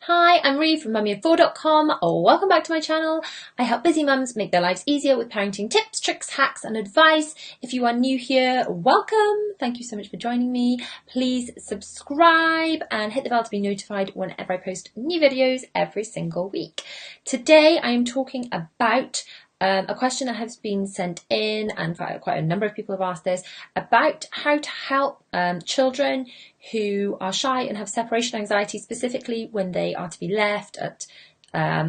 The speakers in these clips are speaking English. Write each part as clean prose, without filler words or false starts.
Hi, I'm Ree from mummyoffour.com. Welcome back to my channel. I help busy mums make their lives easier with parenting tips, tricks, hacks and advice. If you are new here, welcome. Thank you so much for joining me. Please subscribe and hit the bell to be notified whenever I post new videos every single week. Today I am talking about a question that has been sent in, and quite a number of people have asked this, about how to help children who are shy and have separation anxiety, specifically when they are to be left at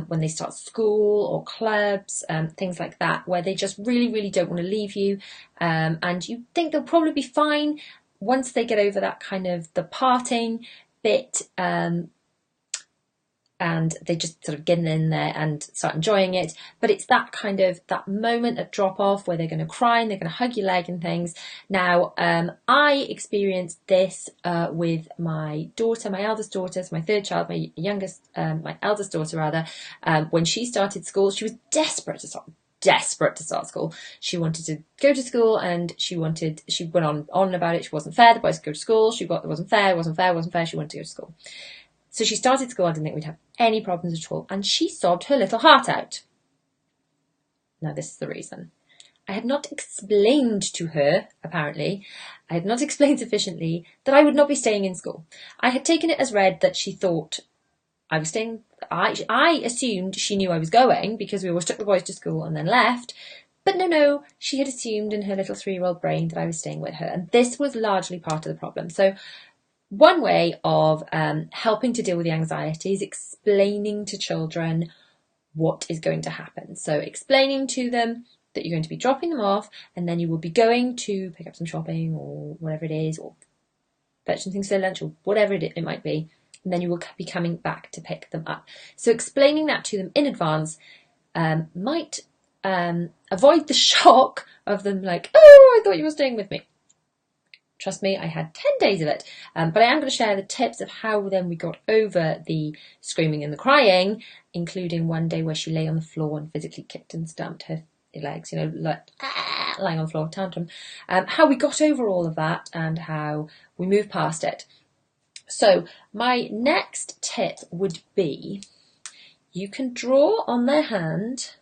when they start school or clubs, things like that, where they just really don't want to leave you, and you think they'll probably be fine once they get over that kind of the parting bit, and they just sort of get in there and start enjoying it. But it's that kind of that moment at drop off where they're going to cry and they're going to hug your leg and things. Now, I experienced this with my daughter, my eldest daughter, so my third child, my eldest daughter rather, when she started school. She was desperate to start school. She wanted to go to school, and she went on about it. She wasn't fair. The boys could go to school. It wasn't fair. She wanted to go to school. So she started school. I didn't think we'd have any problems at all. And she sobbed her little heart out. Now, this is the reason. I had not explained to her, apparently, I had not explained sufficiently that I would not be staying in school. I had taken it as read that she thought I was staying. I assumed she knew I was going because we always took the boys to school and then left. But no, she had assumed in her little 3-year-old brain that I was staying with her. And this was largely part of the problem. So one way of helping to deal with the anxiety is explaining to children what is going to happen. So explaining to them that you're going to be dropping them off, and then you will be going to pick up some shopping or whatever it is, or fetch some things for lunch or whatever it might be, and then you will be coming back to pick them up. So explaining that to them in advance might avoid the shock of them like, oh, I thought you were staying with me. Trust me, I had 10 days of it. But I am going to share the tips of how then we got over the screaming and the crying, including one day where she lay on the floor and physically kicked and stamped her legs, like lying on the floor, tantrum. How we got over all of that and how we moved past it. So my next tip would be, you can draw on their hand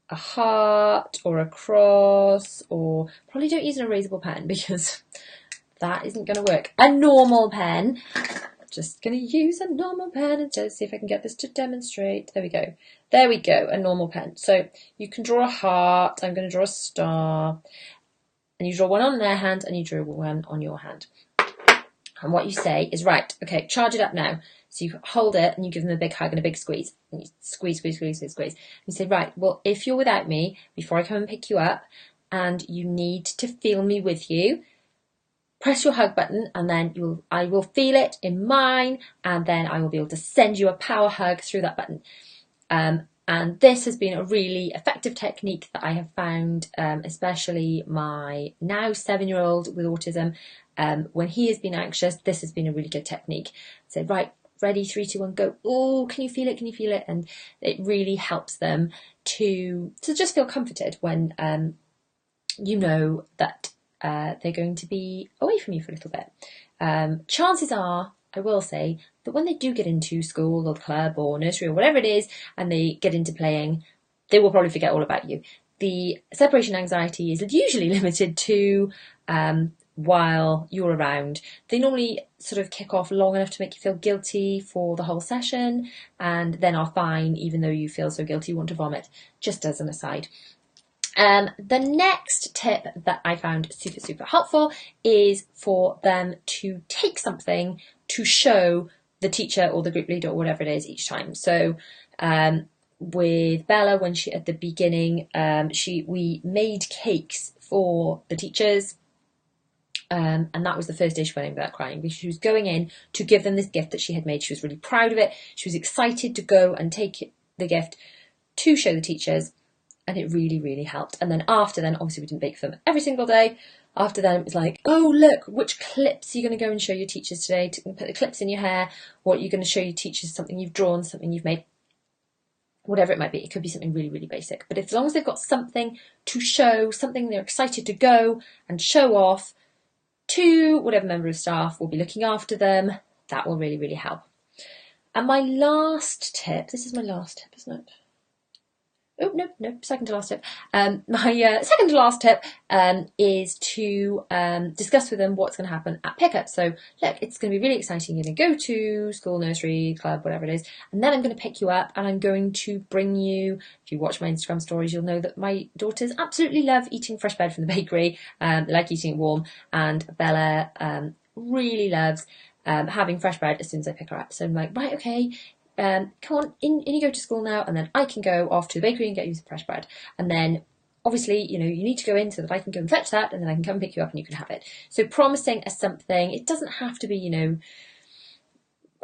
a heart or a cross, or probably don't use an erasable pen because that isn't going to work. A normal pen. Just going to use a normal pen and just see if I can get this to demonstrate. There we go. A normal pen. So you can draw a heart. I'm going to draw a star. And you draw one on their hand and you draw one on your hand. And what you say is, right, okay, charge it up now. So you hold it and you give them a big hug and a big squeeze. And you squeeze. And you say, right, well, if you're without me, before I come and pick you up, and you need to feel me with you, press your hug button, and then I will feel it in mine, and then I will be able to send you a power hug through that button. And this has been a really effective technique that I have found, especially my now 7-year-old with autism. When he has been anxious, this has been a really good technique. So, right, ready, 3, 2, 1, go. Oh, can you feel it? Can you feel it? And it really helps them to just feel comforted when you know that they're going to be away from you for a little bit. Chances are, I will say, that when they do get into school or club or nursery or whatever it is, and they get into playing, they will probably forget all about you. The separation anxiety is usually limited to while you're around. They normally sort of kick off long enough to make you feel guilty for the whole session, and then are fine even though you feel so guilty you want to vomit, just as an aside. The next tip that I found super helpful is for them to take something to show the teacher or the group leader or whatever it is each time. So with Bella, when she at the beginning, we made cakes for the teachers. And that was the first day she went in without crying, because she was going in to give them this gift that she had made. She was really proud of it. She was excited to go and take the gift to show the teachers. And it really helped. And then after then, obviously we didn't bake for them every single day. After then, it was like, oh, look, which clips are you going to go and show your teachers today? To put the clips in your hair. What you're going to show your teachers, something you've drawn, something you've made. Whatever it might be. It could be something really basic. But as long as they've got something to show, something they're excited to go and show off to whatever member of staff will be looking after them, that will really help. And my last tip, this is my last tip, isn't it? Oh, no, second to last tip. My second to last tip is to discuss with them what's going to happen at pickup. So, look, it's going to be really exciting. You're going to go to school, nursery, club, whatever it is, and then I'm going to pick you up and I'm going to bring you, if you watch my Instagram stories, you'll know that my daughters absolutely love eating fresh bread from the bakery. They like eating it warm, and Bella really loves having fresh bread as soon as I pick her up. So I'm like, right, okay, come on, in you go to school now, and then I can go off to the bakery and get you some fresh bread. And then obviously, you need to go in so that I can go and fetch that, and then I can come and pick you up and you can have it. So promising a something, it doesn't have to be,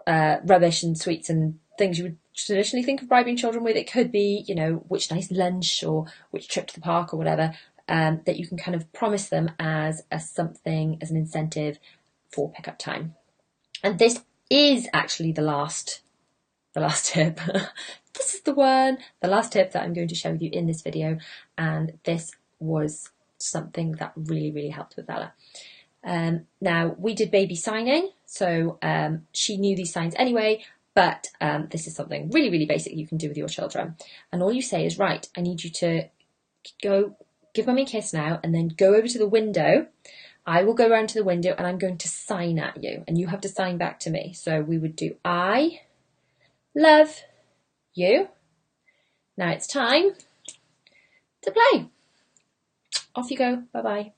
rubbish and sweets and things you would traditionally think of bribing children with. It could be, which nice lunch or which trip to the park or whatever, that you can kind of promise them as something, as an incentive for pickup time. And this is actually the last tip. This is the last tip that I'm going to share with you in this video, and this was something that really, really helped with Bella. Now, we did baby signing, so she knew these signs anyway, but this is something really, really basic you can do with your children. And all you say is, right, I need you to go give Mummy a kiss now, and then go over to the window. I will go around to the window and I'm going to sign at you, and you have to sign back to me. So we would do, I love you. Now it's time to play. Off you go. Bye-bye.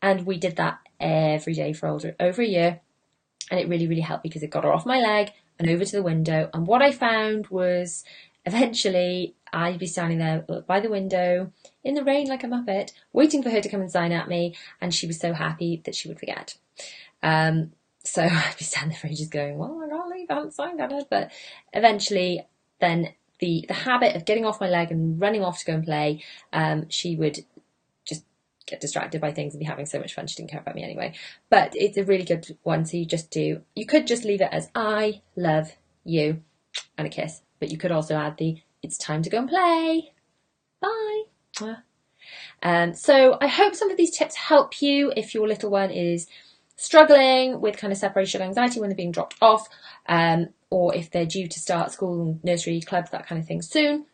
And we did that every day for over a year. And it really, really helped because it got her off my leg and over to the window. And what I found was eventually I'd be standing there by the window in the rain like a muppet, waiting for her to come and sign at me. And she was so happy that she would forget. So I'd be standing there for ages going, well, I can't leave, I haven't signed at it. But eventually then the habit of getting off my leg and running off to go and play, she would just get distracted by things and be having so much fun. She didn't care about me anyway. But it's a really good one. So you could just leave it as I love you and a kiss. But you could also add it's time to go and play. Bye. So I hope some of these tips help you if your little one is struggling with kind of separation anxiety when they're being dropped off, or if they're due to start school, nursery, clubs, that kind of thing soon.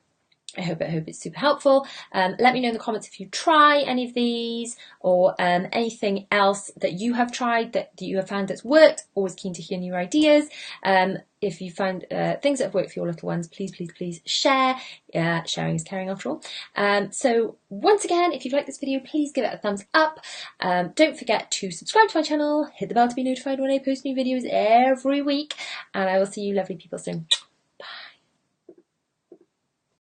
I hope it's super helpful. Let me know in the comments if you try any of these or anything else that you have tried that you have found that's worked. Always keen to hear new ideas. If you find things that have worked for your little ones, please, please, please share. Sharing is caring after all. So once again, if you've liked this video, please give it a thumbs up. Don't forget to subscribe to my channel, hit the bell to be notified when I post new videos every week, and I will see you lovely people soon.